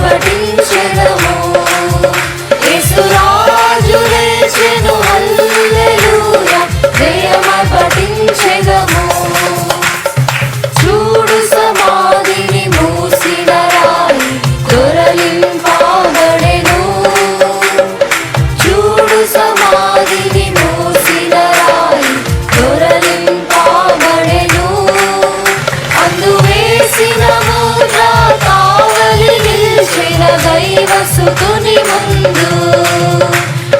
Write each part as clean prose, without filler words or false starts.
పఠించెదము. యేసురాజు లేచెను హల్లెలూయా, జయమై పఠించెదము. చూడు సమాధిని మూసిన రాయి దొరలింపబడెను. చూడు సమాధిని మూసిన రాయి దొరలింపబడెను. అందు వేసిన ముద్ర కావలి నిల్చిన దైవసుతుని ముందు.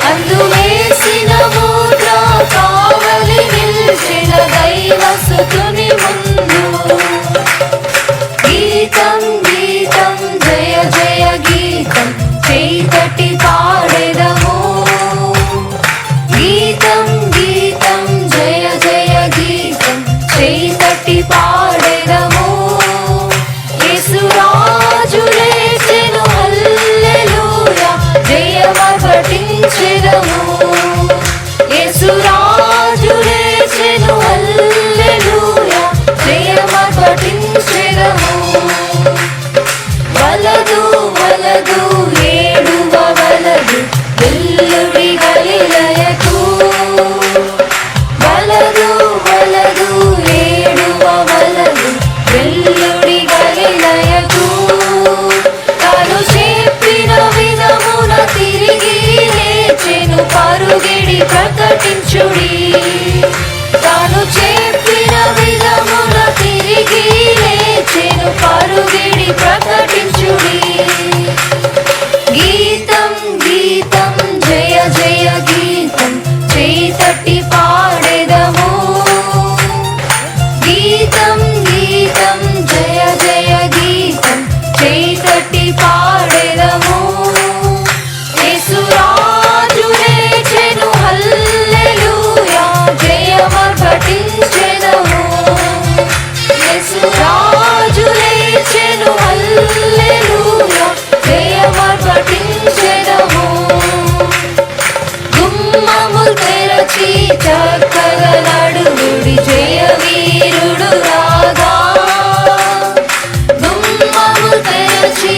అందు వేసిన ముద్ర కావలి నిల్చిన దైవసుతుని ముందు. గీతం గీతం జయ జయ గీతం చేతటి పాడెదము. గీతం గీతం జయ జయ గీతం చేతటి పాడెదము. యేసురాజు లేచెను హల్లెలూయా, జయమై పఠించెదము. యేసురాజు లేచెను హల్లెలూయా, జయమై పఠించెదము. వలదు వలదు ఏడువ వలదు వెల్లుడి గలిలయకు. వలదు వలదు ఏడువ వలదు వెల్లుడి గలిలయకు. తాను చెప్పిన విధమున తిరిగి లేచెను పరుగిడి ప్రకటించుడి. తాను చెప్పిన విధమున తిరిగి లేచెను పరుగిడి ప్రకటించుడి. గీతం గీతం జయ జయ గీతం చేతటి పాడెదము. గీతం గీతం జయ జయ గీతం చేతటి పాడెదము. యేసురాజు లేచెను హల్లెలూయా, జయమై పఠించెదము. యేసురాజు లేచెను హల్లెలూయా, జయమై పఠించెదము. గుమ్మములు తెరచి చక్కగా నడువుడి జయవీరుడు రాగా. గుమ్మములు తెరచి